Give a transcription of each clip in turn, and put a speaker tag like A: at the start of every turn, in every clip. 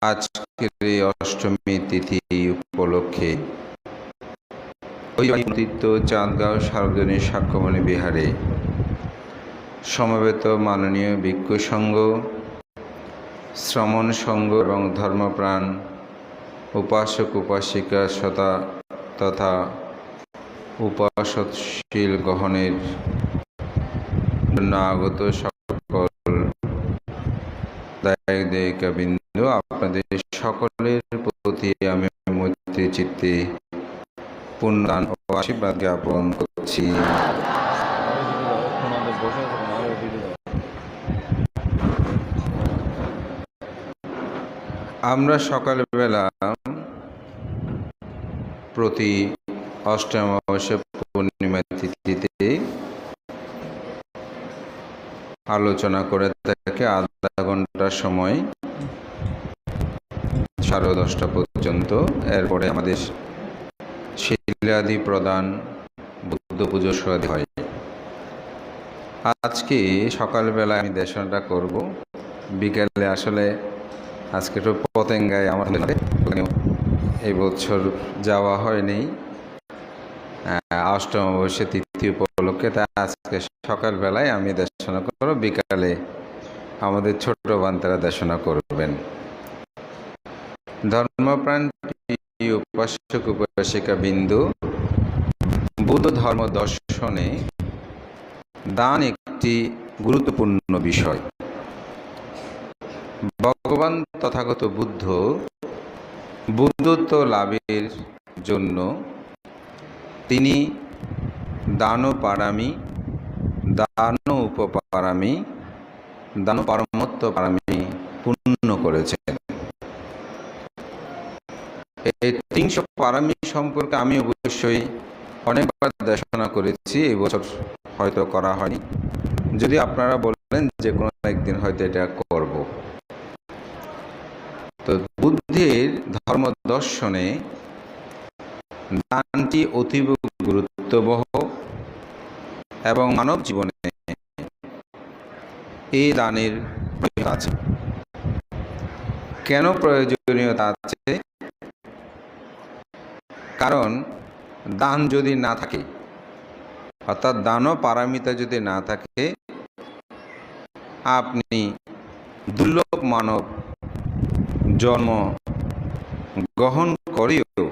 A: আজকের এই অষ্টমী তিথি উপলক্ষে ঐতিহ্য চাঁদগাঁও সার্বজনীন সাক্ষ্যমণি বিহারে সমবেত মাননীয় ভিক্ষু সংঘ, শ্রমণ সংঘ এবং ধর্মপ্রাণ উপাসক উপাসিকা তথা উপাসনশীল গ্রহণের জন্য আগত সকল দায়িকা-বৃন্দ, আপনাদের সকলের প্রতি আমি মৈত্রী চিত্তে পুণ্যদান ও আশীর্বাদ জ্ঞাপন করছি। আমরা সকালবেলা প্রতি অষ্টম অমাবস্যা পূর্ণিমা তিথিতে আলোচনা করে থাকে আধা ঘন্টা সময়, 10:30 পর্যন্ত। এরপরে আমাদের শিলাদি প্রদান, বুদ্ধ পুজো সরাদি হয়। আজকে সকালবেলা আমি দেশনাটা করব, বিকেলে আসলে আজকে একটু পতেঙ্গায় আমার এই বছর যাওয়া হয়নি অষ্টম অমাবস্যা তিথি উপলক্ষে, তাই আজকে সকালবেলায় আমি দেশনা করব, বিকালে আমাদের ছোট বান্তারা দেশনা করবেন। ধর্মপ্রাণ উপাসক উপাসিকা বিন্দু, বুদ্ধ ধর্ম দর্শনে দান একটি গুরুত্বপূর্ণ বিষয়। ভগবান তথাগত বুদ্ধত্ব লাভের জন্য তিনি দান পারামি, দান উপপারামি, দান পরমত্ব পারামি পূর্ণ করেছেন। এই 300 পারামি সম্পর্কে আমি অবশ্যই অনেকবার দেশনা করেছি, এই বছর হয়তো করা হয়নি। যদি আপনারা বললেন যে কোনো একদিন হয়তো এটা করব। তো বুদ্ধের ধর্ম দর্শনে দানটি অতীব গুরুত্ববহ এবং মানব জীবনে এই দানের প্রয়োজন আছে। কেন প্রয়োজনীয়তা আছে? কারণ দান যদি না থাকে, অর্থাৎ দান পারামিতা যদি না থাকে, আপনি দুর্লভ মানব জন্ম গ্রহণ করেও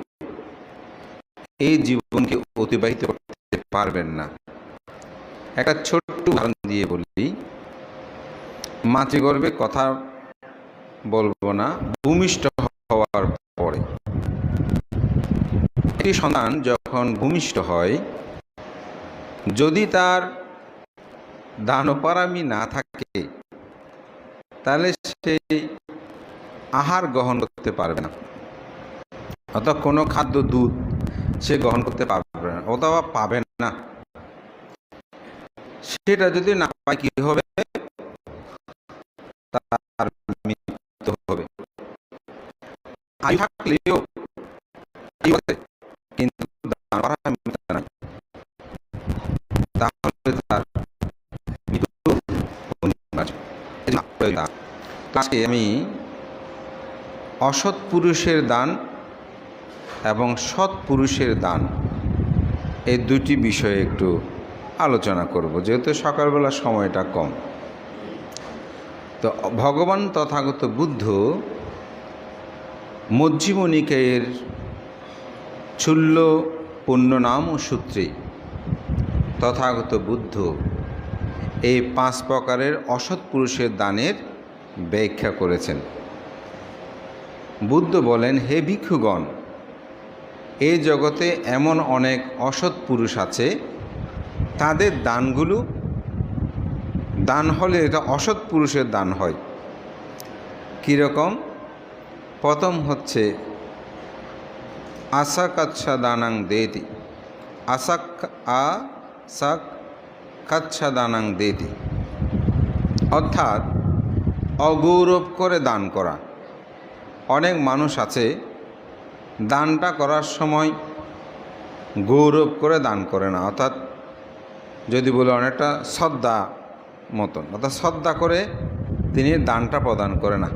A: এই জীবনকে অতিবাহিত করতে পারবেন না। একটা ছোট্ট উদাহরণ দিয়ে বলি, মাতৃগর্ভে কথা বলবো না, ভূমিষ্ঠ হওয়ার পরে একটি সন্তান যখন ভূমিষ্ঠ হয়, যদি তার দানপারামি না থাকে, তাহলে সেই আহার গ্রহণ করতে পারবে না, অর্থাৎ কোনো খাদ্য, দুধ সে গ্রহণ করতে পারবে না অথবা পাবে না। সেটা যদি না পায়, কি হবে? তার মৃত্যু হবে। আয়ু থাকলেও কিন্তু তাহলে তার মৃত্যু। আজকে আমি অসৎ পুরুষের দান এবং সৎ পুরুষের দান, এই দুটি বিষয়ে একটু আলোচনা করব, যেহেতু সকালবেলা সময়টা কম। তো ভগবান তথাগত বুদ্ধ মজ্জিমা নিকায়ের চুল্ল পুণ্যনাম সূত্রে তথাগত বুদ্ধ এই 5 প্রকারের অসৎ পুরুষের দানের ব্যাখ্যা করেছেন। বুদ্ধ বলেন, হে ভিক্ষুগণ, এই জগতে এমন অনেক অসৎ পুরুষ আছে, তাদের দানগুলো দান হলে এটা অসৎ পুরুষের দান হয়। কীরকম? প্রথম হচ্ছে আসাকাচ্ছা দানাং দেতি, আসাকাচ্ছা দানাং দেতি, অর্থাৎ অগৌরব করে দান করা। অনেক মানুষ আছে দানটা করার সময় গৌরব করে দান করে না, অর্থাৎ যদি বলে অনেকটা শ্রদ্ধা মতন, অর্থাৎ শ্রদ্ধা করে তিনি দানটা প্রদান করে না।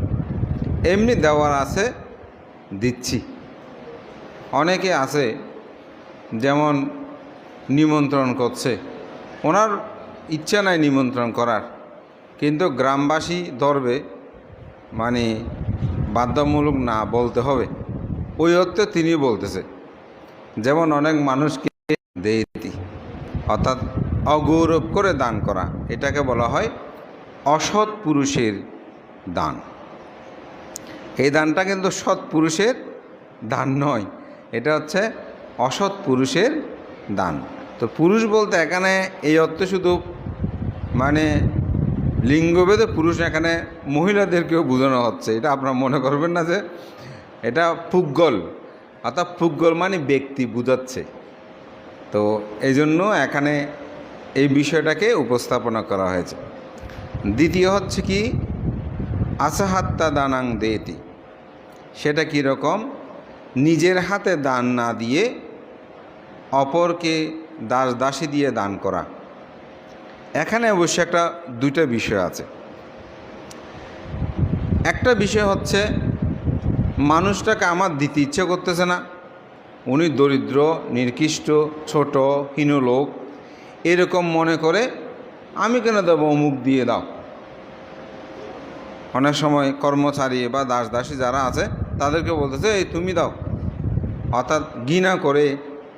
A: এমনি দেওয়ার আছে দিচ্ছি। অনেকে আছে যেমন নিমন্ত্রণ করছে, ওনার ইচ্ছা নাই নিমন্ত্রণ করার, কিন্তু গ্রামবাসী ধরবে, মানে বাধ্যতামূলক না বলতে হবে, ওই অর্থে তিনি বলতেছে। যেমন অনেক মানুষকে দেইতি, অর্থাৎ অগৌরব করে দান করা, এটাকে বলা হয় অসৎ পুরুষের দান। এই দানটা কিন্তু সৎ পুরুষের দান নয়, এটা হচ্ছে অসৎ পুরুষের দান। তো পুরুষ বলতে এখানে এই অর্থে শুধু মানে লিঙ্গভেদে পুরুষ, এখানে মহিলাদেরকেও বোঝানো হচ্ছে। এটা আপনারা মনে করবেন না যে এটা পুগ্গল, অর্থাৎ পুগ্গল মানে ব্যক্তি বোঝাচ্ছে। তো এই জন্য এখানে এই বিষয়টাকে উপস্থাপনা করা হয়েছে। দ্বিতীয় হচ্ছে কি আসাহাত্তা দানাং দেতি, সেটা কীরকম? নিজের হাতে দান না দিয়ে অপরকে দাস দাসী দিয়ে দান করা। এখানে অবশ্য একটা দুইটা বিষয় আছে। একটা বিষয় হচ্ছে মানুষটাকে আমার দিতে ইচ্ছে করতেছে না, উনি দরিদ্র, নিকৃষ্ট, ছোট, হীন লোক, এরকম মনে করে আমি কেন দেবো, অমুক দিয়ে দাও। অনেক সময় কর্মচারী বা দাস দাসী যারা আছে তাদেরকে বলতেছে এই তুমি দাও, অর্থাৎ ঘৃণা করে,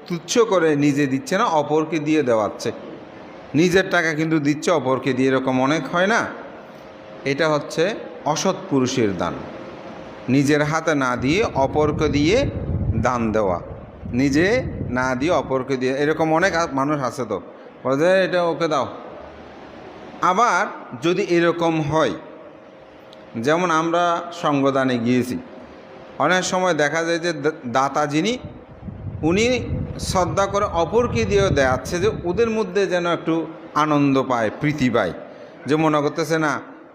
A: তুচ্ছ করে নিজে দিচ্ছে না, অপরকে দিয়ে দেওয়াচ্ছে। নিজের টাকা কিন্তু দিচ্ছে অপরকে দিয়ে, এরকম অনেক হয় না? এটা হচ্ছে অসৎ পুরুষের দান। নিজের হাতে না দিয়ে অপরকে দিয়ে দান দেওয়া, নিজে না দিয়ে অপরকে দিয়ে, এরকম অনেক মানুষ আছে। তো বলে এটা ওকে দাও। আবার যদি এরকম হয়, যেমন আমরা সঙ্গদানে গিয়েছি, অনেক সময় দেখা যায় যে দাতা যিনি, উনি শ্রদ্ধা করে অপরকে দিয়েও দেখাচ্ছে, যে ওদের মধ্যে যেন একটু আনন্দ পায়, প্রীতি পায়, যে মনে করতেছে না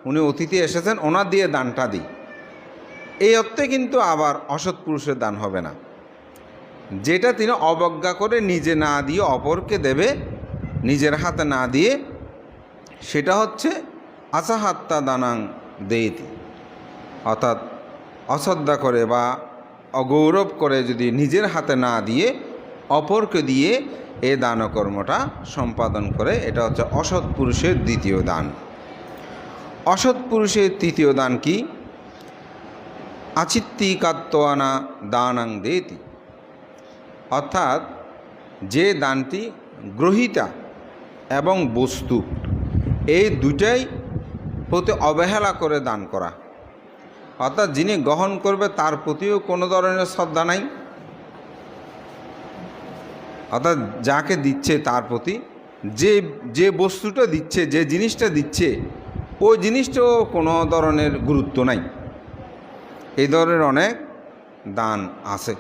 A: উনি অতিথি এসেছেন, ওনার দিয়ে দানটা দিই। এই অর্থে কিন্তু আবার অসৎ পুরুষের দান হবে না। যেটা তিনি অবজ্ঞা করে নিজে না দিয়ে অপরকে দেবে, নিজের হাতে না দিয়ে, সেটা হচ্ছে আসাহাত্তা দানাং দেইতি, অর্থাৎ অশ্রদ্ধা করে বা অগৌরব করে যদি নিজের হাতে না দিয়ে অপরকে দিয়ে এই দানকর্মটা সম্পাদন করে, এটা হচ্ছে অসৎ পুরুষের দ্বিতীয় দান। অসৎ পুরুষের তৃতীয় দান কি? আচিত্তিকাত্বানা দানাং দেতি, অর্থাৎ যে দানটি গ্রহীতা এবং বস্তু এই দুটাই প্রতি অবহেলা করে দান করা, অর্থাৎ যিনি গ্রহণ করবে তার প্রতিও কোনো ধরনের শ্রদ্ধা নাই, অর্থাৎ যাকে দিচ্ছে তার প্রতি যে বস্তুটা দিচ্ছে, যে জিনিসটা দিচ্ছে, ওই জিনিসটাও কোনো ধরনের গুরুত্ব নাই। এই ধরনের অনেক দান আছে।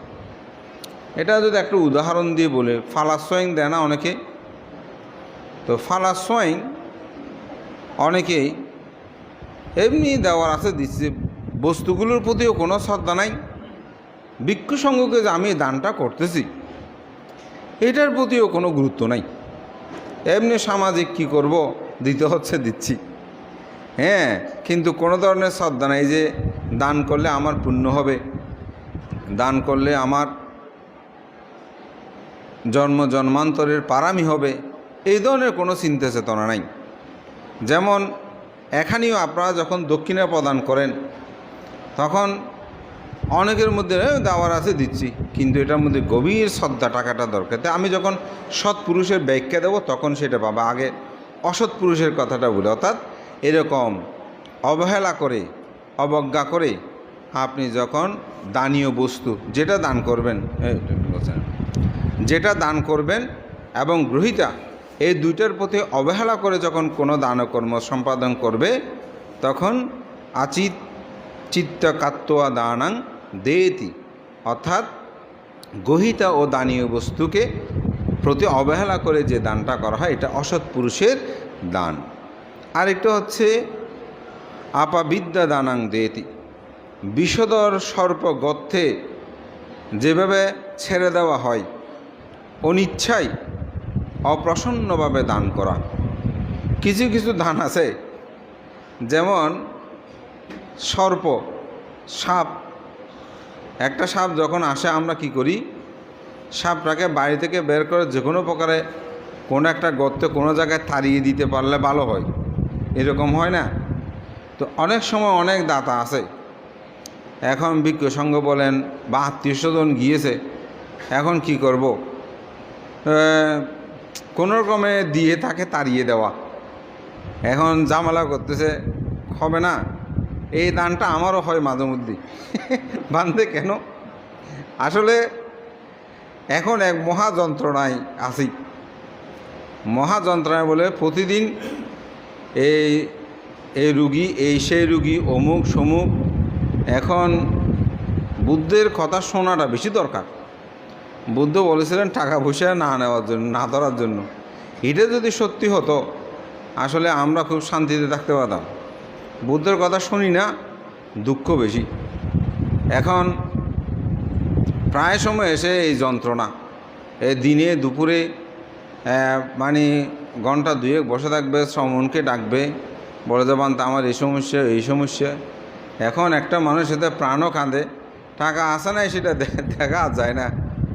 A: এটা যদি একটা উদাহরণ দিয়ে বলে, ফালাসোয়িং দেয় না অনেকে, তো ফালাসোয়িং অনেকেই এমনি দেওয়ার আছে দিচ্ছে, বস্তুগুলোর প্রতিও কোনো শ্রদ্ধা নাই। ভিক্ষু সংঘকে যে আমি দানটা করতেছি, এটার প্রতিও কোনো গুরুত্ব নাই। এমনি সামাজিক কি করব, দিতে হচ্ছে দিচ্ছি, হ্যাঁ, কিন্তু কোনো ধরনের শ্রদ্ধা নাই যে দান করলে আমার পুণ্য হবে, দান করলে আমার জন্ম জন্মান্তরের পারামি হবে, এই ধরনের কোনো চিন্তা চেতনা নাই। যেমন এখানেও আপনারা যখন দক্ষিণা প্রদান করেন, তখন অনেকের মধ্যে দেওয়ার আছে দিচ্ছি, কিন্তু এটার মধ্যে গভীর শ্রদ্ধা টাকাটা দরকার। তাই আমি যখন সৎ পুরুষের ব্যাখ্যা দেবো তখন সেটা পাবো, আগে অসৎ পুরুষের কথাটা বলে। অর্থাৎ এরকম অবহেলা করে, অবজ্ঞা করে আপনি যখন দানীয় বস্তু যেটা দান করবেন এবং গ্রহীতা এই দুইটার প্রতি অবহেলা করে যখন কোনো দানকর্ম সম্পাদন করবে, তখন চিত্তকাত্ত্বা দানাং দেতি, অর্থাৎ গ্রহীতা ও দানীয় বস্তুকে প্রতি অবহেলা করে যে দানটা করা হয়, এটা অসৎ পুরুষের দান। আরেকটা হচ্ছে আপাবিদ্যা দানাং দেতি, বিষধর সর্প গর্তে যেভাবে ছেড়ে দেওয়া হয়, অনিচ্ছায় অপ্রসন্নভাবে দান করা। কিছু কিছু দান আছে, যেমন সাপ, একটা সাপ যখন আসে আমরা কি করি, সাপটাকে বাড়ি থেকে বের করে যে কোনো প্রকারে কোনো একটা গর্তে কোনো জায়গায় তাড়িয়ে দিতে পারলে ভালো হয়, এরকম হয় না? তো অনেক সময় অনেক দাতা আছে, এখন বিজ্ঞ সঙ্গ বলেন বা আত্মীয় স্বজন গিয়েছে, এখন কি করব, কোনো রকমে দিয়ে তাকে তাড়িয়ে দেওয়া, এখন ঝামেলা করতেছে, হবে না? এই দানটা আমারও হয় মাঝে মধ্যে বান্ধে কেন, আসলে এখন এক মহা যন্ত্রণায় আছি, মহা যন্ত্রণায় বলে প্রতিদিন এই রুগী, এই সেই রুগী, অমুক সমুক। এখন বুদ্ধের কথা শোনাটা বেশি দরকার। বুদ্ধ বলেছিলেন টাকা পয়সা না নেওয়ার জন্য, না ধরার জন্য। এটা যদি সত্যি হতো আসলে আমরা খুব শান্তিতে থাকতে পারতাম। বুদ্ধের কথা শুনি না, দুঃখ বেশি। এখন প্রায় সময় এসে এই যন্ত্রণা, এই দিনে দুপুরে মানে ঘন্টা দুয়েক বসে থাকবে, শ্রমণকে ডাকবে, বলে যাবান তা আমার এই সমস্যা এই সমস্যা। এখন একটা মানুষ এতে প্রাণও কাঁদে, টাকা আসে নাই সেটা দেখা যায় না,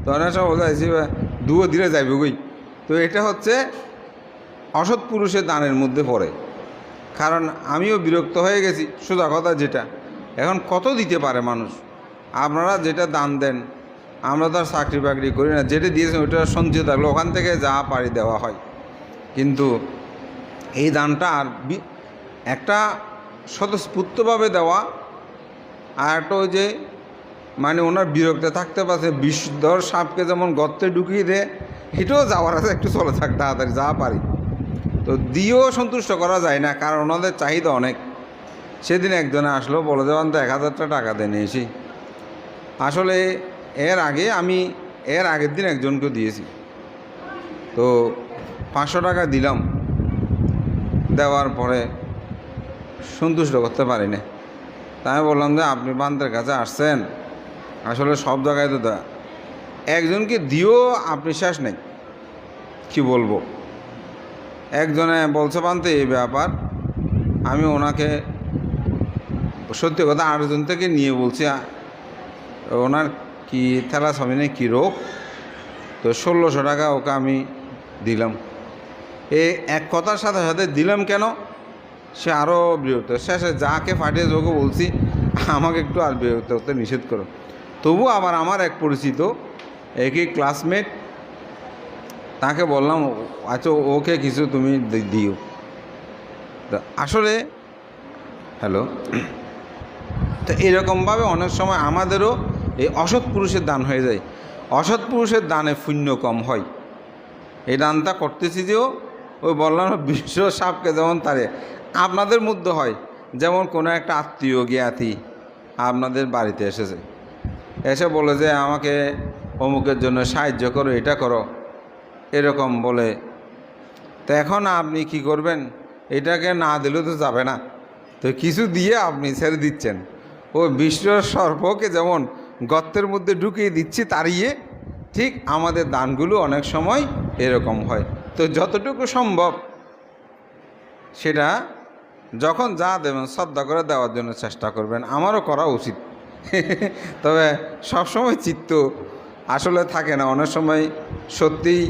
A: তো অনেক সময় বোঝাইছি দুও ধীরে যাইবে গই। তো এটা হচ্ছে অসৎ পুরুষের দানের মধ্যে পড়ে, কারণ আমিও বিরক্ত হয়ে গেছি। সোজা কথা যেটা, এখন কত দিতে পারে মানুষ? আপনারা যেটা দান দেন, আমরা তো আর চাকরি বাকরি করি না, যেটা দিয়েছেন ওইটা সঞ্চিত থাকলে ওখান থেকে যা পারি দেওয়া হয়। কিন্তু এই দানটা আর একটা স্বতঃস্ফূর্তভাবে দেওয়া, আর একটা ওই যে মানে ওনার বিরক্ত থাকতে পারছে, বিষধর সাপকে যেমন গর্তে ঢুকিয়ে দেয়, এটাও যাওয়ার আছে, একটু চলে থাক তাড়াতাড়ি যা পারি। তো দিয়েও সন্তুষ্ট করা যায় না, কারণ ওনাদের চাহিদা অনেক। সেদিন একজনে আসলো, বলে যাবেন তো 1000 টাকা দেন এসে। আসলে এর আগের দিন একজনকে দিয়েছি, তো 500 টাকা দিলাম, দেওয়ার পরে সন্তুষ্ট করতে পারি না। তাই আমি বললাম যে আপনি বান্তের কাছে আসছেন, আসলে সব জায়গায় তো দেয়, একজনকে দিয়েও আপনি শেষ নেই, কি বলবো। একজনে বলছে বান্তে এই ব্যাপার, আমি ওনাকে সত্যি কথা 8 জন থেকে নিয়ে বলছি, ওনার কি থ্যালাসেমিয়া কী রোগ, তো 1600 টাকা ওকে আমি দিলাম। এই এক কথার সাথে সাথে দিলাম কেন, সে আরও বিরক্ত। শেষে যাকে ফাটিয়ে ওকে বলছি আমাকে একটু আর বিরক্ত করতে নিষেধ করো। তবু আবার আমার এক পরিচিত একই ক্লাসমেট, তাকে বললাম আচ্ছা ওকে কিছু তুমি দিও। তো আসলে হ্যালো, তো এরকমভাবে অনেক সময় আমাদেরও এই অসৎ পুরুষের দান হয়ে যায়। অসৎ পুরুষের দানে পুণ্য কম হয়। এই দানটা করতেছি যেও ওই বললাম বিশ্ব সাপকে যেমন তারে আপনাদের মধ্যে হয়, যেমন কোনো একটা আত্মীয় জ্ঞাতি আপনাদের বাড়িতে এসেছে, এসে বলে যে আমাকে অমুকের জন্য সাহায্য করো, এটা করো, এরকম বলে। তো এখন আপনি কি করবেন? এটাকে না দিলেও তো যাবে না, তো কিছু দিয়ে আপনি ছেড়ে দিচ্ছেন। ও বিশ্ব সর্পকে যেমন গর্তের মধ্যে ঢুকিয়ে দিচ্ছি তাড়িয়ে, ঠিক আমাদের দানগুলো অনেক সময় এরকম হয়। তো যতটুকু সম্ভব সেটা যখন যা দেবেন শ্রদ্ধা করে দেওয়ার জন্য চেষ্টা করবেন, আমারও করা উচিত। তবে সবসময় চিত্ত আসলে থাকে না, অনেক সময় সত্যিই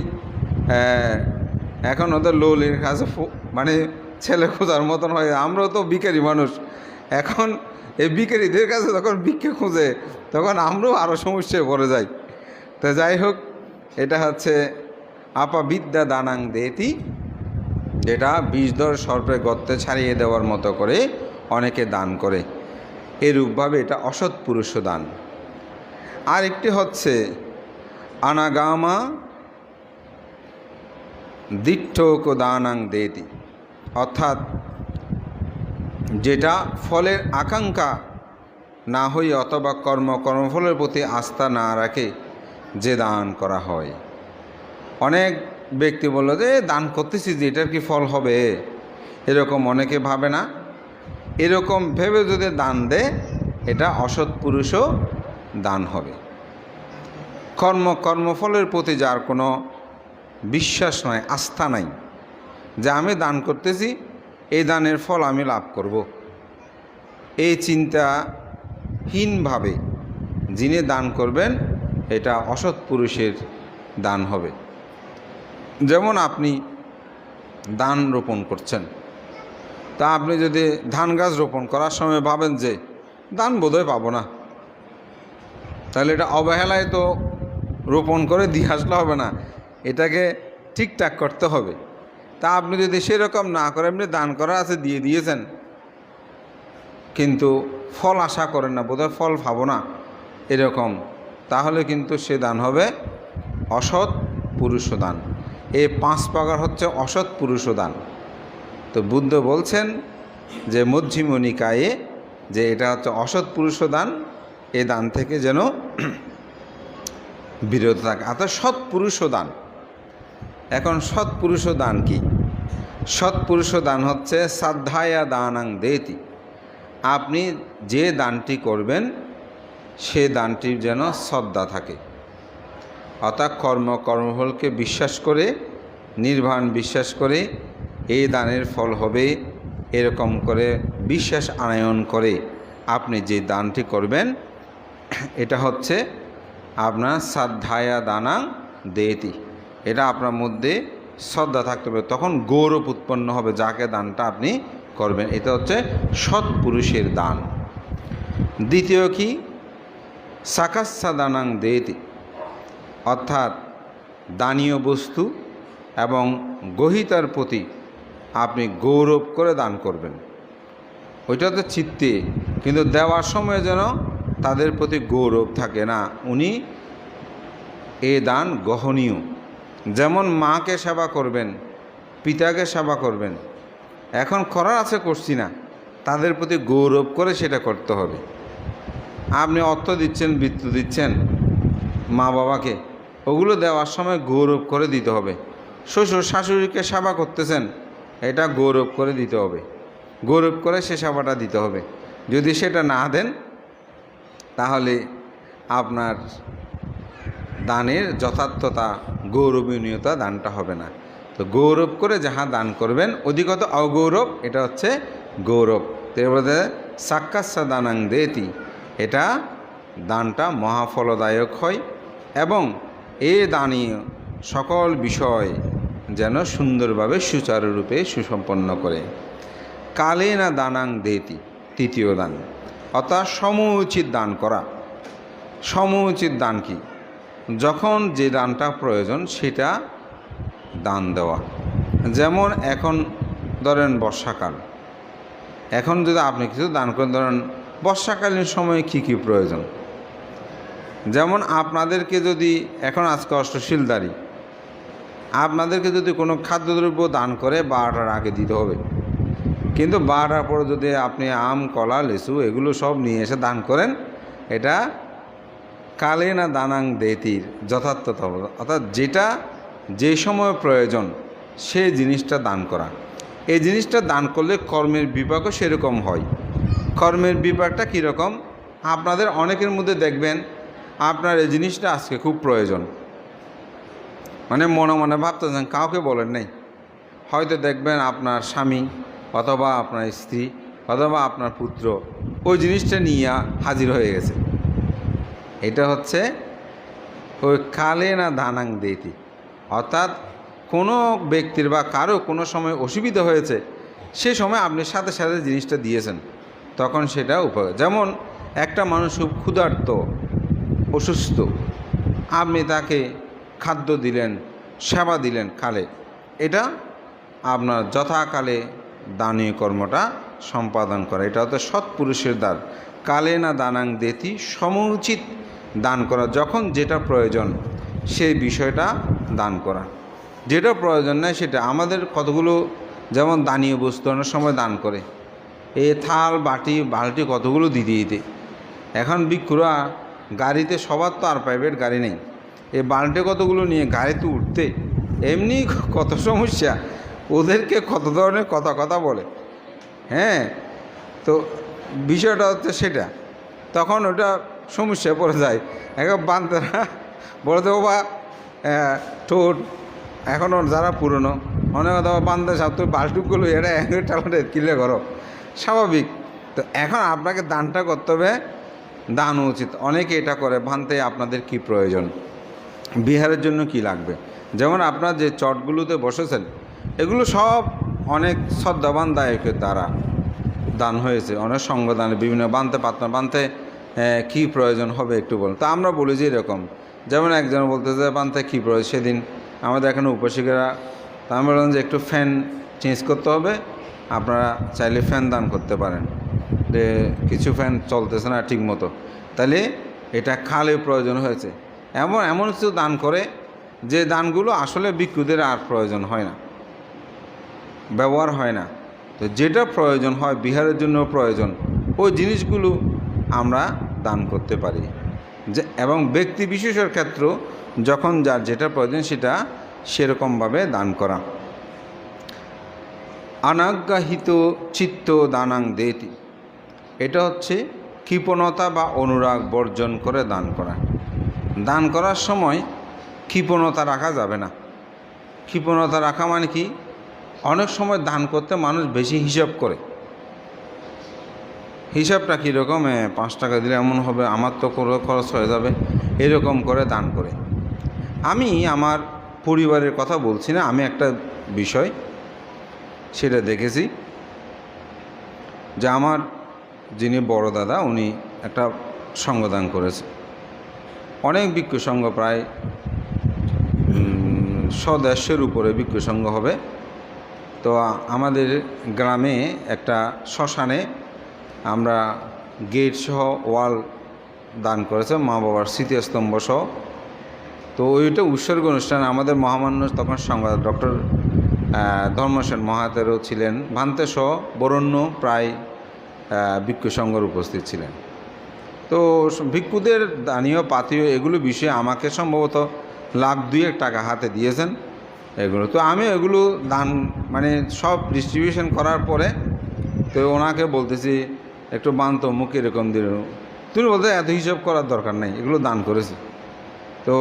A: এখন ওদের লৌলির কাছে মানে ছেলে খোঁজার মতন হয়। আমরাও তো ভিখারি মানুষ, এখন এই ভিখারিদের কাছে যখন ভিক্ষে খুঁজে তখন আমরাও আরও সমস্যায় পড়ে যাই। তো যাই হোক, এটা হচ্ছে আপা বিদ্যা দানাং দেতি, যেটা বিষধর সর্পে গর্তে ছাড়িয়ে দেওয়ার মতো করে অনেকে দান করে, এরূপভাবে এটা অসৎ পুরুষ দান। আর একটি হচ্ছে আনাগামা দিঠ্ঠক দানাং দেতি, অর্থাৎ যেটা ফলের আকাঙ্ক্ষা না হই অথবা কর্মফলের প্রতি আস্থা না রাখে যে দান করা হয়। অনেক ব্যক্তি বলল যে দান করতেছি যে এটার কি ফল হবে, এরকম অনেকে ভাবে না। এরকম ভেবে যদি দান দেয় এটা অসৎ পুরুষও দান হবে। কর্মফলের প্রতি যার কোনো বিশ্বাস নাই, আস্থা নাই, যে আমি দান করতেছি এই দানের ফল আমি লাভ করব, এই চিন্তা হীনভাবে যিনি দান করবেন এটা অসৎ পুরুষের দান হবে। যেমন আপনি ধান রোপণ করছেন, তা আপনি যদি ধান গাছ রোপণ করার সময় ভাবেন যে ধান বোধহয় পাবো না, তাহলে এটা অবহেলায় তো রোপণ করে দিয়ে আসলে হবে না, এটাকে ঠিকঠাক করতে হবে। তা আপনি যদি সেরকম না করে এমনি দান করা আছে দিয়ে দিয়েছেন, কিন্তু ফল আশা করেন না, বোধহয় ফল পাবো না এরকম, তাহলে কিন্তু সে দান হবে অসৎ পুরুষ দান। এই 5 প্রকার হচ্ছে অসৎ পুরুষ দান। তো বুদ্ধ বলছেন যে মধ্যম নিকায়ে যে এটা হচ্ছে অসৎ পুরুষ দান, এই দান থেকে যেন বিরত থাকে। অর্থাৎ সৎ পুরুষ দান। এখন সৎ পুরুষ দান কি? সৎ পুরুষ দান হচ্ছে শ্রদ্ধায়া দানাং দেতি। আপনি যে দানটি করবেন সে দানটির যেন শ্রদ্ধা থাকে, অর্থাৎ কর্মফলকে বিশ্বাস করে, নির্বাণ বিশ্বাস করে এই দানের ফল হবে এরকম করে বিশ্বাস আনয়ন করে আপনি যে দানটি করবেন, এটা হচ্ছে আপনার শ্রদ্ধায়া দানাং দেতি। এটা আপনার মধ্যে শ্রদ্ধা থাকতে হবে, তখন গৌরব উৎপন্ন হবে যাকে দানটা আপনি করবেন। এটা হচ্ছে সৎ পুরুষের দান। দ্বিতীয় কি? সাকাস্যা দানাং দেতি, অর্থাৎ দানীয় বস্তু এবং গ্রহীতার প্রতি আপনি গৌরব করে দান করবেন। ওইটা তো চিত্তে, কিন্তু দেওয়ার সময় যেন তাদের প্রতি গৌরব থাকে না, উনি এ দান গ্রহণীয়। যেমন মাকে সেবা করবেন, পিতাকে সেবা করবেন, এখন করার আছে করছি না, তাদের প্রতি গৌরব করে সেটা করতে হবে। আপনি অর্থ দিচ্ছেন, বৃত্ত দিচ্ছেন মা বাবাকে, ওগুলো দেওয়ার সময় গৌরব করে দিতে হবে। শ্বশুর শাশুড়িকে সেবা করতেছেন, এটা গৌরব করে দিতে হবে, গৌরব করে সে সেবাটা দিতে হবে। যদি সেটা না দেন তাহলে আপনার দানের যথার্থতা, গৌরবনীয়তা দানটা হবে না। তো গৌরব করে যাহা দান করবেন, অধিকত অগৌরব এটা হচ্ছে গৌরব। তো এবারে সাক্ষাৎসা দানাং দেতি, এটা দানটা মহাফলদায়ক হয় এবং এ দানীয় সকল বিষয় যেন সুন্দরভাবে সুচারুরূপে সুসম্পন্ন করে। কালে না দানাং দেতি, তৃতীয় দান, অর্থাৎ সমুচিত দান করা। সমুচিত দান কি? যখন যে দানটা প্রয়োজন সেটা দান দেওয়া। যেমন এখন ধরেন বর্ষাকাল, এখন যদি আপনি কিছু দান করেন, ধরেন বর্ষাকালীন সময়ে কি কি প্রয়োজন, যেমন আপনাদেরকে যদি এখন আজকে অষ্টশীলদারি, আপনাদেরকে যদি কোনো খাদ্যদ্রব্য দান করে 12টার আগে দিতে হবে, কিন্তু 12টার পরে যদি আপনি আম, কলা, লিচু এগুলো সব নিয়ে এসে দান করেন, এটা কালে না দানাং দেতির যথার্থতা, অর্থাৎ যেটা যে সময় প্রয়োজন সেই জিনিসটা দান করা। এই জিনিসটা দান করলে কর্মের বিপাকও সেরকম হয়। কর্মের বিপাকটা কীরকম? আপনাদের অনেকের মধ্যে দেখবেন আপনার এই জিনিসটা আজকে খুব প্রয়োজন, মানে মনে মনে ভাবতেছেন, কাউকে বলেন নাই, হয়তো দেখবেন আপনার স্বামী অথবা আপনার স্ত্রী অথবা আপনার পুত্র ওই জিনিসটা নিয়ে হাজির হয়ে গেছে। এটা হচ্ছে ওই কালে না দানাং দেতি, অর্থাৎ কোনো ব্যক্তির বা কারো কোনো সময় অসুবিধা হয়েছে, সে সময় আপনি সাথে সাথে জিনিসটা দিয়েছেন, তখন সেটা উপকার। যেমন একটা মানুষ খুব ক্ষুধার্ত, অসুস্থ, আপনি তাকে খাদ্য দিলেন, সেবা দিলেন কালে, এটা আপনার যথাকালে দানীয় কর্মটা সম্পাদন করা। এটা হচ্ছে সৎপুরুষের দান। কালে না দানাং দেতি, সমুচিত দান করা, যখন যেটা প্রয়োজন সেই বিষয়টা দান করা। যেটা প্রয়োজন নেই সেটা, আমাদের কতগুলো যেমন দানীয় বস্তু অনেক সময় দান করে, এই থাল, বাটি, বালতি কতগুলো দিতে দিতে, এখন ভিক্ষুরা গাড়িতে, সবার তো আর প্রাইভেট গাড়ি নেই, এই বালতি কতগুলো নিয়ে গাড়িতে উঠতে এমনি কত সমস্যা, ওদেরকে কত ধরনের কথা বলে। হ্যাঁ, তো বিষয়টা হচ্ছে সেটা, তখন ওটা সমস্যায় পড়ে যায়। এখন বান্ধবরা বলতে বা ঠোঁট, এখনও যারা পুরনো অনেক কথা বান্ধব সাহেব, তো বালটুকগুলো এটা টালাটে কিলে করো, স্বাভাবিক। তো এখন আপনাকে দানটা করতে হবে দান উচিত। অনেকে এটা করে, ভান্তে আপনাদের কি প্রয়োজন, বিহারের জন্য কি লাগবে। যেমন আপনার যে চটগুলোতে বসেছেন এগুলো সব অনেক শ্রদ্ধাবান দায়কের দ্বারা দান হয়েছে, অনেক সঙ্গদানে বিভিন্ন বানতে পাতনা বানতে কী প্রয়োজন হবে একটু বলুন। তা আমরা বলি যে এরকম, যেমন একজন বলতেছে বানতে কী প্রয়োজন, সেদিন আমাদের এখানে উপাসিকেরা, তা আমি বললাম যে একটু ফ্যান চেঞ্জ করতে হবে, আপনারা চাইলে ফ্যান দান করতে পারেন, যে কিছু ফ্যান চলতেছে না ঠিক মতো, তাহলে এটা খালে প্রয়োজন হয়েছে। এমন এমন কিছু দান করে যে দানগুলো আসলে ভিক্ষুদের আর প্রয়োজন হয় না, ব্যবহার হয় না। তো যেটা প্রয়োজন হয়, বিহারের জন্য প্রয়োজন, ওই জিনিসগুলো আমরা দান করতে পারি। যে এবং ব্যক্তি বিশেষের ক্ষেত্রে যখন যার যেটা প্রয়োজন সেটা সেরকমভাবে দান করা। অনাজ্ঞাহিত চিত্ত দানাং দেতি, এটা হচ্ছে কৃপণতা বা অনুরাগ বর্জন করে দান করা। দান করার সময় কৃপণতা রাখা যাবে না। কৃপণতা রাখা মানে কি, অনেক সময় দান করতে মানুষ বেশি হিসাব করে। হিসাবটা কীরকম, 5 টাকা দিলে এমন হবে, আমার তো খরচ হয়ে যাবে, এরকম করে দান করে। আমি আমার পরিবারের কথা বলছি না, আমি একটা বিষয় সেটা দেখেছি যে আমার যিনি বড় দাদা উনি একটা সঙ্গদান করেছে, অনেক ভিক্ষু সংঘ, প্রায় 100-150-এর উপরে ভিক্ষু সংঘ হবে। তো আমাদের গ্রামে একটা শ্মশানে আমরা গেট সহ ওয়াল দান করেছে, মা বাবার স্মৃতিস্তম্ভ সহ। তো ওইটা উৎসর্গ অনুষ্ঠান, আমাদের মহামান্য তখন সংবাদ ডক্টর ধর্মসেন মহাতেরও ছিলেন, ভান্তে সহ বরণ্য প্রায় ভিক্ষু সংঘর উপস্থিত ছিলেন। তো ভিক্ষুদের দানীয় পাতীয় এগুলো বিষয়ে আমাকে সম্ভবত $1,2 টাকা হাতে দিয়েছেন এগুলো। তো আমি এগুলো দান মানে সব ডিস্ট্রিবিউশন করার পরে তো ওনাকে বলতেছি একটু বানতো মুখ এরকম দিল, তুমি বলতে এত হিসাব করার দরকার নেই, এগুলো দান করেছি। তো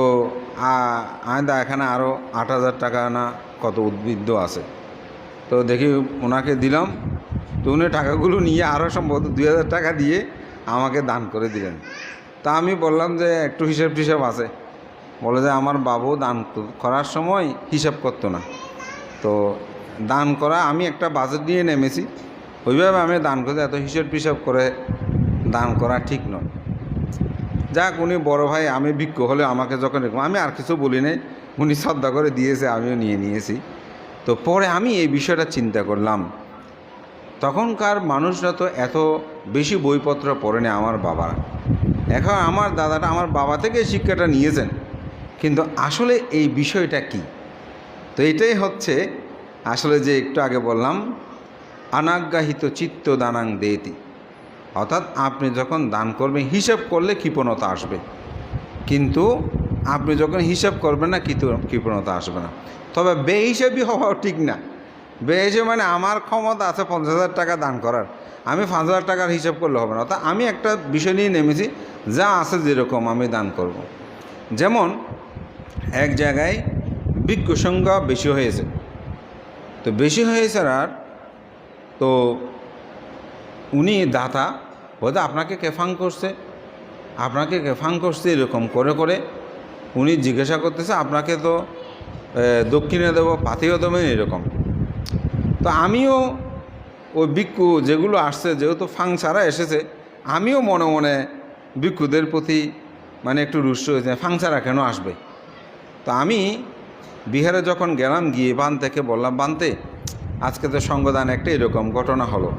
A: আমি এখানে আরও 8,000 টাকা না কত উদ্বৃত্ত আছে, তো দেখি ওনাকে দিলাম। তো উনি টাকাগুলো নিয়ে আরও সম্ভবত 2,000 টাকা দিয়ে আমাকে দান করে দিলেন। তা আমি বললাম যে একটু হিসাব টিসাব আছে, বলে যে আমার বাবু দান করার সময় হিসাব করতো না, তো দান করা আমি একটা বাজেট নিয়ে নেমেছি, ওইভাবে আমি দান করতে, এত হিসাব টিসাব করে দান করা ঠিক নয়। যাক, উনি বড় ভাই, আমি ভিক্ষু হলে আমাকে যখন আমি আর কিছু বলি নাই, উনি শ্রদ্ধা করে দিয়েছে, আমিও নিয়ে নিয়েছি। তো পরে আমি এই বিষয়টা চিন্তা করলাম, তখনকার মানুষরা তো এত বেশি বইপত্র পড়েনি আমার বাবারা। এখন আমার দাদাটা আমার বাবা থেকে শিক্ষাটা নিয়েছেন, কিন্তু আসলে এই বিষয়টা কি, তো এটাই হচ্ছে আসলে যে একটু আগে বললাম, অনাজ্ঞাহিত চিত্ত দানাং দেতি, অর্থাৎ আপনি যখন দান করবেন হিসাব করলে কৃপণতা আসবে, কিন্তু আপনি যখন হিসাব করবেন না কৃপণতা আসবে না। তবে বেহিসাবি হওয়াও ঠিক না। বেহিসাবি মানে আমার ক্ষমতা আছে 50,000 টাকা দান করার, আমি 5,000 টাকার হিসাব করলে হবে না। অর্থাৎ আমি একটা বিষয় নিয়ে নেমেছি, যা আছে যেরকম আমি দান করব। যেমন এক জায়গায় ভিক্ষু সংখ্যা বেশি হয়েছে, তো বেশি হয়েছে আর তো উনি দাতা বলতে আপনাকে কেফাং করছে, আপনাকে কেফাং করছে, এরকম করে করে উনি জিজ্ঞাসা করতেছে আপনাকে তো দক্ষিণে দেবো, পাথেও দেবেন, এরকম। তো আমিও ওই ভিক্ষু যেগুলো আসছে, যেহেতু ফাং ছাড়া এসেছে, আমিও মনে মনে ভিক্ষুদের প্রতি মানে একটু রুষ্ট হয়েছে, ফাং ছাড়া কেন আসবে। তো আমি বিহারে যখন গেলাম, গিয়ে বান থেকে বললাম, বানতে আজকে তো সঙ্গদান একটা এরকম ঘটনা হলো,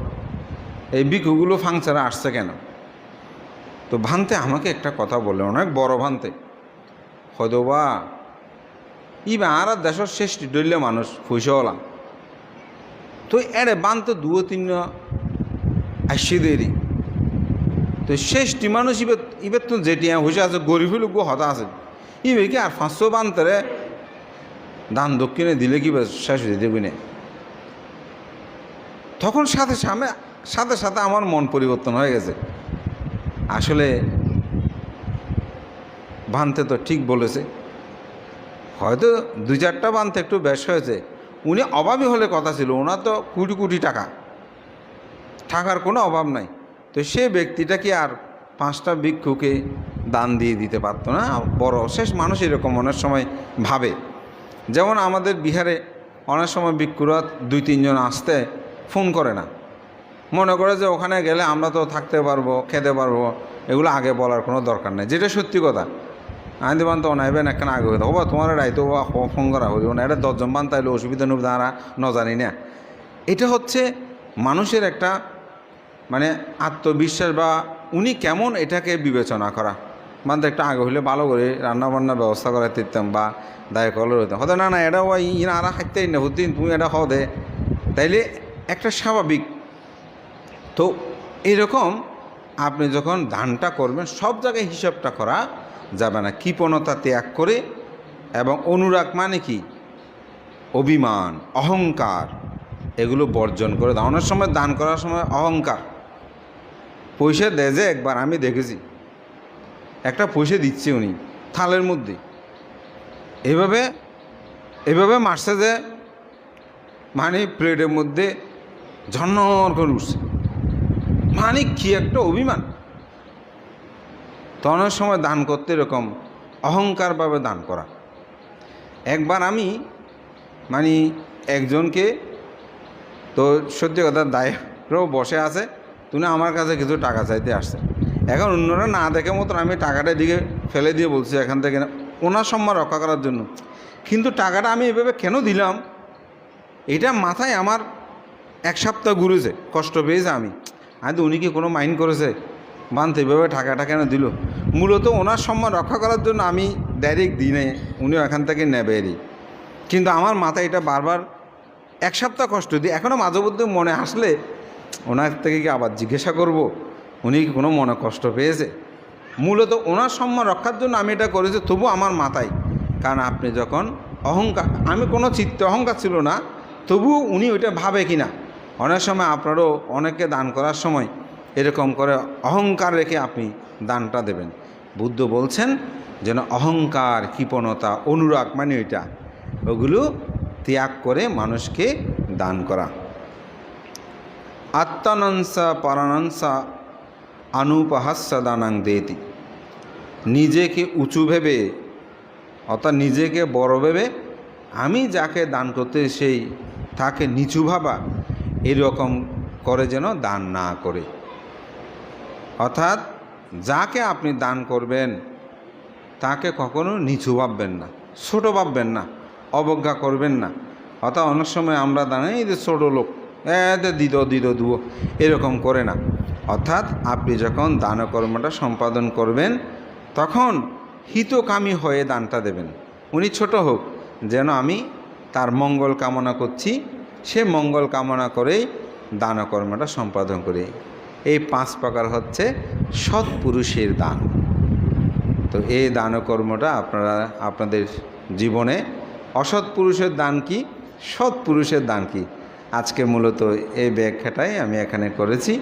A: এই ভিক্ষুগুলো ফাং ছাড়া আসছে কেন। তো ভান্তে আমাকে একটা কথা বললে, অনেক বড় ভান্তে, হয়তো বা ইবা আর দেশের শেষ ডইলে মানুষ পয়সাওয়ালা, তো এরে বানতে 2-3 আসছে দেরি, তো শেষটি মানুষ ইবে তো যেটি হয়েছে আছে গরিব লোক হতা আছে, ইবে কি আর 500 বানতে দান দক্ষিণে দিলে কি শেষ হয়ে দেবি না। তখন সাথে সাথে আমার মন পরিবর্তন হয়ে গেছে, আসলে বানতে তো ঠিক বলেছে, হয়তো 2-4টা বানতে একটু বেশ হয়েছে, উনি অভাবী হলে কথা ছিল, ওনার তো কোটি কোটি টাকা, টাকার কোনো অভাব নাই। তো সে ব্যক্তিটা কি আর 5টা ভিক্ষুকে দান দিয়ে দিতে পারতো না? বড় শেষ মানুষ এরকম অনেক সময় ভাবে। যেমন আমাদের বিহারে অনেক সময় ভিক্ষুরা 2-3 জন আসতে ফোন করে না, মনে করে যে ওখানে গেলে আমরা তো থাকতে পারবো, খেতে পারবো, এগুলো আগে বলার কোনো দরকার নেই, যেটা সত্যি কথা। আমি দেবান তো অনাইবেন একখানে আগে কথা হবা তোমার রাইতো ফোন করা হইব না, এটা 10 জন বান তাইলে অসুবিধা নেব তারা ন জানি না। এটা হচ্ছে মানুষের একটা মানে আত্মবিশ্বাস, বা উনি কেমন এটাকে বিবেচনা করা। বান্ধব একটা আগে হইলে ভালো করে রান্নাবান্নার ব্যবস্থা করে দিতাম বা দায় কলর হইতাম, হতে না না এটা ওই ইনা আর খাইতেই না হতিন তুমি এটা দে, তাইলে একটা স্বাভাবিক। তো এরকম আপনি যখন দানটা করবেন সব জায়গায় হিসাবটা করা যাবে না, কৃপণতা ত্যাগ করে। এবং অনুরাগ মানে কি? অভিমান, অহংকার, এগুলো বর্জন করে দাও। অনেক সময় দান করার সময় অহংকার, পয়সা দেয় যে একবার আমি দেখেছি একটা পয়সা দিচ্ছে উনি থালের মধ্যে এভাবে এভাবে মারছে যে মানে প্লেটের মধ্যে ঝন্নর করে উঠছে, মানে কি একটা অভিমান। তো অনেক সময় দান করতে এরকম অহংকারভাবে দান করা। একবার আমি মানে একজনকে, তো সত্যি কথা দায়রাও বসে আছে, তুমি আমার কাছে কিছু টাকা চাইতে আসছে, এখন অন্যরা না দেখে মতন আমি টাকাটা দিকে ফেলে দিয়ে বলছি এখান থেকে ওনার সম্মান রক্ষা করার জন্য। কিন্তু টাকাটা আমি এভাবে কেন দিলাম এটা মাথায় আমার 1 সপ্তাহ ঘুরেছে, কষ্ট পেয়েছে। আমি তো উনি কি কোনো মাইন্ড করেছে বানতে এভাবে টাকাটা কেন দিল? মূলত ওনার সম্মান রক্ষা করার জন্য আমি ডাইরেক্ট দিই নাই, উনিও এখান থেকে নেবে দিই। কিন্তু আমার মাথায় এটা বারবার 1 সপ্তাহ কষ্ট দিই। এখনও মাঝে মধ্যে মনে আসলে ওনার থেকে কি আবার জিজ্ঞাসা করব উনি কি কোনো মনে কষ্ট পেয়েছে। মূলত ওনার সম্মান রক্ষার জন্য আমি এটা করেছি, তবু আমার মাথায়। কারণ আপনি যখন অহংকার, আমি কোনো চিত্তে অহংকার ছিল না, তবুও উনি ওইটা ভাবে কি না। অনেক সময় আপনারও অনেককে দান করার সময় এরকম করে অহংকার রেখে আপনি দানটা দেবেন। বুদ্ধ বলছেন যেন অহংকার, কৃপণতা, অনুরাগ মানে ওইটা, ওগুলো ত্যাগ করে মানুষকে দান করা। আত্মানংসা পরানংসা অনুপহাস্য দানাং দেতি। নিজেকে উঁচু ভেবে অর্থাৎ নিজেকে বড় ভেবে আমি যাকে দান করতে সেই তাকে নিচু ভাবা, এরকম করে যেন দান না করে। অর্থাৎ যাকে আপনি দান করবেন তাকে কখনো নিচু ভাববেন না, ছোটো ভাববেন না, অবজ্ঞা করবেন না। অর্থাৎ অনেক সময় আমরা দান এই যে ছোটো লোক দিদ এরকম করে না। অর্থাৎ আপনি যখন দানকর্মটা সম্পাদন করবেন তখন হিতকামী হয়ে দানটা দেবেন। উনি ছোট হোক, যেন আমি তার মঙ্গল কামনা করছি, সে মঙ্গল কামনা করেই দানকর্মটা সম্পাদন করি। এই 5 প্রকার হচ্ছে সৎপুরুষের দান। তো এই দানকর্মটা আপনারা আপনাদের জীবনে, অসৎ পুরুষের দান কি, সৎ পুরুষের দান কি, আজকে মূলত এই ব্যাখ্যাটাই আমি এখানে করেছি।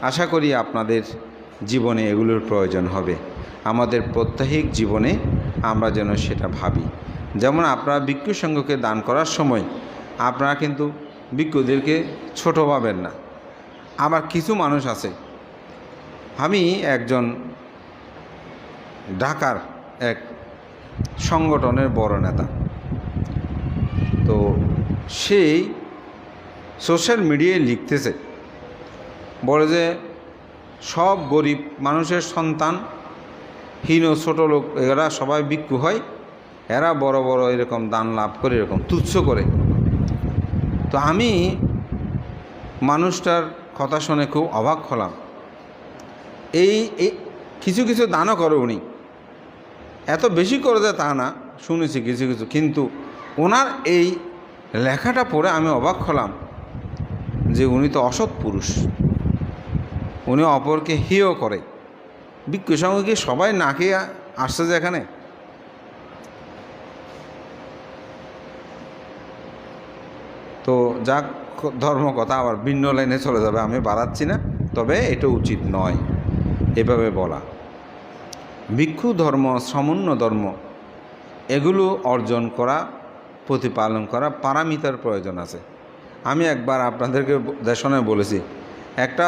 A: আশা করি আপনাদের জীবনে এগুলোর প্রয়োজন হবে। আমাদের প্রত্যেক জীবনে আমরা যেন সেটা ভাবি। যেমন আপনারা ভিক্ষু সংঘকে দান করার সময় আপনারা কিন্তু ভিক্ষুদেরকে ছোট ভাবেন না। আবার কিছু মানুষ আছে, আমি একজন ঢাকার এক সংগঠনের বড় নেতা, তো সেই সোশ্যাল মিডিয়ায় লিখতেছে, বলে যে সব গরিব মানুষের সন্তান, হীন ছোট লোক, এরা সবাই ভিক্ষু হয়, এরা বড় বড় এরকম দান লাভ করে এরকম তুচ্ছ করে। তো আমি মানুষটার কথা শুনে খুব অবাক হলাম। এই কিছু কিছু দানও করে উনি, এত বেশি করে দেয় তা না, শুনেছি কিছু কিছু, কিন্তু ওনার এই লেখাটা পড়ে আমি অবাক হলাম যে উনি তো অসৎ পুরুষ, উনি অপরকে হেয় করে। ভিক্ষু সঙ্গ কি সবাই না খেয়ে আসছে যে এখানে? তো যাক, ধর্ম কথা আবার ভিন্ন লাইনে চলে যাবে, আমি বাড়াচ্ছি না, তবে এটা উচিত নয় এভাবে বলা। ভিক্ষু ধর্ম, সমন্য ধর্ম, এগুলো অর্জন করা, প্রতিপালন করা পারামিতার প্রয়োজন আছে। আমি একবার আপনাদেরকে দেশনে বলেছি, একটা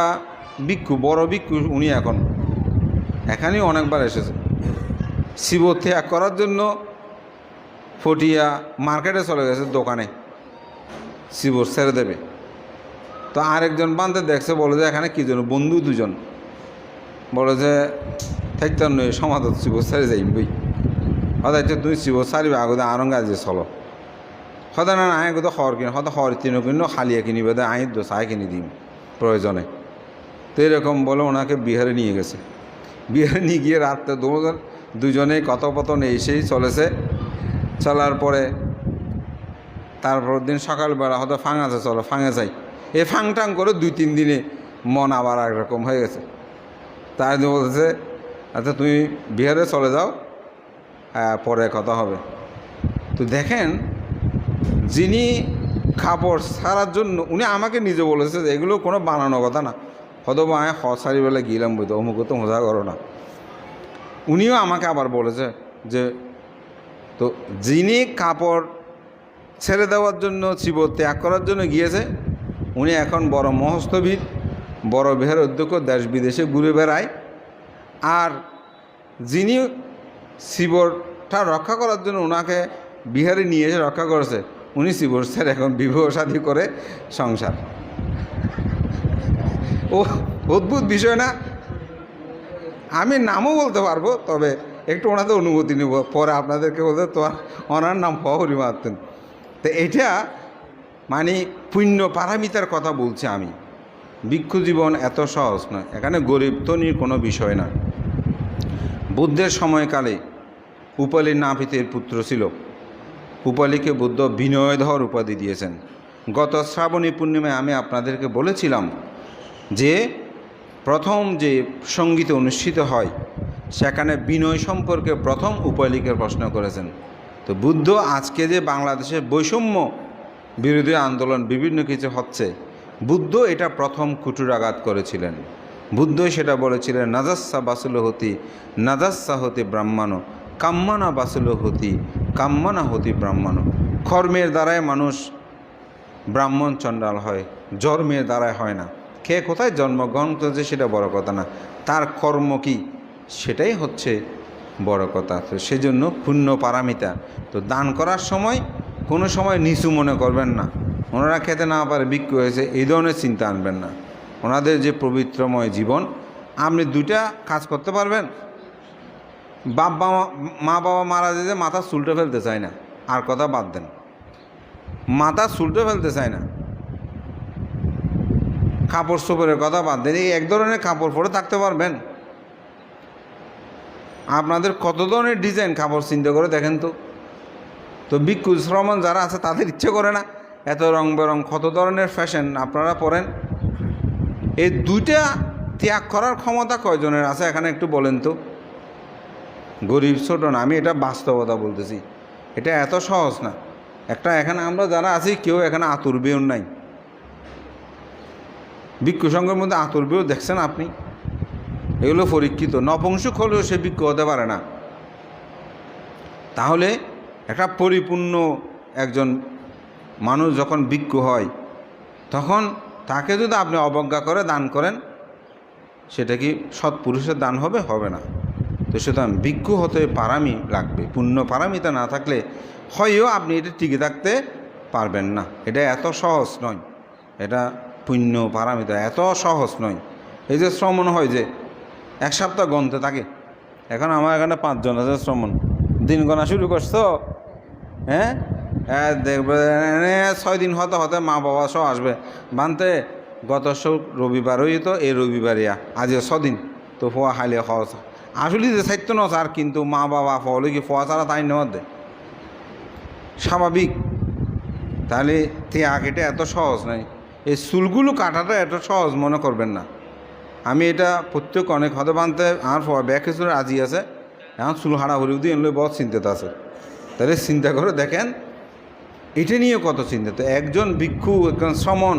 A: ভিক্ষু, বড় ভিক্ষু, উনি এখন এখানেই অনেকবার এসেছে। শিব ত্যাগ করার জন্য ফটিয়া মার্কেটে চলে গেছে, দোকানে শিব ছেড়ে দেবে। তো আরেকজন বান্ধে দেখছে, বলে যে এখানে কী জন্য, বন্ধু দুজন বলে যে থাকতাম নই সমাধান শিব ছেড়ে যাই বই, হয়তো তুমি শিব ছাড়িবে আগতে আরঙ্গা যে চলো, হয়তো না আয় কোথাও খড় কিনে, হয়তো খড় তিনও কিনো খালিয়া কিনিবে, আয় চাই কিনে দিই প্রয়োজনে। তো এরকম বলে ওনাকে বিহারে নিয়ে গেছে। বিহারে নিয়ে গিয়ে রাত্রে দুজনেই কথোপকথন এসেই চলেছে। চলার পরে তারপর দিন সকালবেলা হয়তো ফাঙাতে চলো, ফাঙে যাই, এই ফাং টাং করে 2-3 দিনে মন আবার একরকম হয়ে গেছে। তাই বলতেছে আচ্ছা তুমি বিহারে চলে যাও, পরে কথা হবে। তো দেখেন, যিনি কাপড় ছাড়ার জন্য, উনি আমাকে নিজে বলেছে যে এগুলো কোনো বানানো কথা না, হয়তো আমি সারিবেলা গিলাম বইতো অমুক তো মজা করো না। উনিও আমাকে আবার বলেছে যে তো যিনি কাপড় ছেড়ে দেওয়ার জন্য, শিব ত্যাগ করার জন্য গিয়েছে, উনি এখন বড় মহস্তবিদ, বড় বিহার অধ্যক্ষ, দেশ বিদেশে ঘুরে বেড়ায়। আর যিনি শিবটা রক্ষা করার জন্য ওনাকে বিহারে নিয়ে এসে রক্ষা করেছে, উনি শিবর ছেড়ে এখন বিবাহ শাদী করে সংসার। ও অদ্ভুত বিষয় না? আমি নামও বলতে পারবো, তবে একটু ওনাদের অনুমতি নেব, পরে আপনাদেরকে বলতে তোমার ওনার নাম হরি মারতেন। তো এটা মানে পুণ্য পারামিতার কথা বলছি আমি। ভিক্ষু জীবন এত সহজ নয়, এখানে গরিব ধনীর কোনো বিষয় না। বুদ্ধের সময়কালে উপালি নাপিতের পুত্র ছিল। উপালিকে বুদ্ধ বিনয়ধর উপাধি দিয়েছেন। গত শ্রাবণী পূর্ণিমায় আমি আপনাদেরকে বলেছিলাম যে প্রথম যে সঙ্গীত অনুষ্ঠিত হয় সেখানে বিনয় সম্পর্কে প্রথম উপালিকে প্রশ্ন করেছেন। তো বুদ্ধ আজকে যে বাংলাদেশের বৈষম্য বিরোধী আন্দোলন বিভিন্ন কিছু হচ্ছে, বুদ্ধ এটা প্রথম কুটুরাঘাত করেছিলেন। বুদ্ধই সেটা বলেছিলেন, নাজাস্সা বাসুল হতি নাজাস্সা হতি ব্রাহ্মণ, কাম্মানা বাসুল হতি কাম্মানা হতি ব্রাহ্মণ। কর্মের দ্বারাই মানুষ ব্রাহ্মণ চণ্ডাল হয়, জন্মের দ্বারাই হয় না। কে কোথায় জন্মগ্রহণ করেছে সেটা বড় কথা না, তার কর্ম কী সেটাই হচ্ছে বড় কথা। তো সেজন্য পুণ্য পারামিতা। তো দান করার সময় কোনো সময় নিচু মনে করবেন না, ওনারা খেতে না পারে ভিক্ষু হয়েছে, এই ধরনের চিন্তা আনবেন না। ওনাদের যে পবিত্রময় জীবন, আপনি দুইটা কাজ করতে পারবেন। মা বাবা মারা যেতে মাথা চুলটে ফেলতে চায় না, আর কথা বাদ দেন, মাথা চুলটে ফেলতে চায় না, কাপড় চোপড়ের কথা বাদ দেন, এই এক ধরনের কাপড় পরে থাকতে পারবেন? আপনাদের কত ধরনের ডিজাইন কাপড় চিন্তা করে দেখেন তো। তো ভিক্ষু শ্রমণ যারা আছে তাদের ইচ্ছে করে না এত রং বেরং কত ধরনের ফ্যাশন আপনারা পরেন? এই দুইটা ত্যাগ করার ক্ষমতা কয়জনের আছে এখানে একটু বলেন তো? গরিব ছোট না, আমি এটা বাস্তবতা বলতেছি, এটা এত সহজ না। একটা এখানে আমরা যারা আছি কেউ এখানে আতুর বিয়েও নাই। ভিক্ষু সংঘের মধ্যে আতুর বিয়েও দেখছেন আপনি? এগুলো পরীক্ষিত, নপুংসক হলেও সে ভিক্ষু হতে পারে না। তাহলে একটা পরিপূর্ণ একজন মানুষ যখন ভিক্ষু হয়, তখন তাকে যদি আপনি অবজ্ঞা করে দান করেন, সেটা কি সৎপুরুষের দান হবে? হবে না। তো সুতরাং ভিক্ষু হতে পারামি লাগবে, পুণ্য পারামিতা না থাকলে হয়ও আপনি এটা টিকে থাকতে পারবেন না। এটা এত সহজ নয়, এটা পুণ্য পারামিতা এত সহজ নয়। এই যে শ্রমণ হয় যে 1 সপ্তাহ গণতে থাকে, এখন আমার এখানে 5 জন আছে শ্রমণ, দিন গণা শুরু করছো, হ্যাঁ দেখবে 6 দিন হতে হতে মা বাবা সব আসবে বানতে। গত রবিবারই তো, এই রবিবারিয়া আজ 6 দিন, তো ফোয়া খাইলে খাওয়া আসলে যে সাইত্য না স্যার, কিন্তু মা বাবা ফলে কি ফোয়া ছাড়া তাই নেওয়া দেয় স্বাভাবিক। তাহলে ত্যাগ এটা এত সহজ নয়, এই চুলগুলো কাটাটা এত সহজ মনে করবেন না। আমি এটা প্রত্যেক অনেক হতে বানতে আমার ব্যাগ কিছু রাজি আছে, এখন চুল হাড়াহুড়ি দিয়ে এনলে বহুত চিন্তিত আছে। তাহলে চিন্তা করে দেখেন এটা নিয়ে কত চিন্তিত। একজন ভিক্ষু, একজন শ্রমণ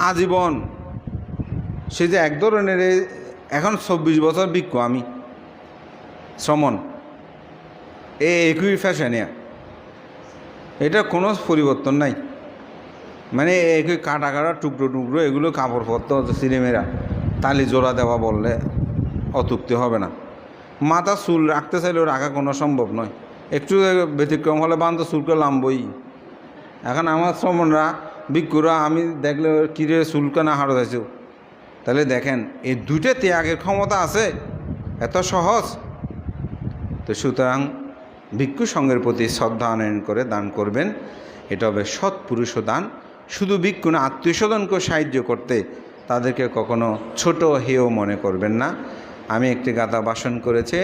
A: আজীবন, সে যে এক ধরনের, এখন 24 বছর ভিক্ষু আমি, শ্রমণ, একই ফ্যাশনে, এটা কোনো পরিবর্তন নাই। মানে একই কাটা কাটা টুকরো টুকরো এগুলো কাপড়পত্র সিনেমেরা তালি জোড়া দেওয়া বললে অতুক্তি হবে না। মাথা চুল রাখতে চাইলেও রাখা কোনো সম্ভব নয়, একটু ব্যতিক্রম হলে বান্ধ চুলকে লাম্বই। এখন আমার শ্রমণরা ভিক্ষুরা আমি দেখলে কিরে চুলকে না হারো যাইছ, তাহলে দেখেন এই দুইটা ত্যাগের ক্ষমতা আছে, এত সহজ। তো সুতরাং ভিক্ষু সঙ্গের প্রতি শ্রদ্ধা আনয়ন করে দান করবেন, এটা হবে সৎপুরুষ দান। শুধু ভিক্ষু না, আত্মীয় স্বজনকেও সাহায্য করতে তাদেরকে কখনো ছোট হেয় মনে করবেন না। আমি একটি গাথা ভাষণ করেছি,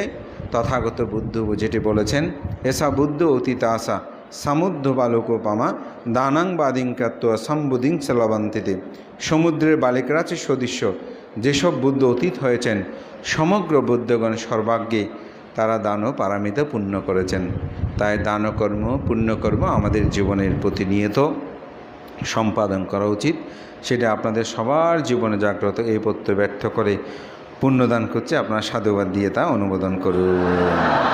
A: তথাগত বুদ্ধ যেটি বলেছেন, এসা বুদ্ধ অতীত আসা সমুদ্র বালকোপামা দানাং বাদিংকাত্ব সম্বুদিং চলবন্তিতে। সমুদ্রের বালিকারা আছে সদৃশ্য, যেসব বুদ্ধ অতীত হয়েছেন সমগ্র বুদ্ধগণ সর্বাগ্যে তারা দান ও পারামিতা পূর্ণ করেছেন। তাই দানকর্ম পুণ্যকর্ম আমাদের জীবনের প্রতিনিয়ত সম্পাদন করা উচিত। সেটা আপনাদের সবার জীবনে জাগ্রত এই প্রত্যয় ব্যর্থ করে পুণ্যদান করছে, আপনার সাধুবাদ দিয়ে তা অনুমোদন করুন।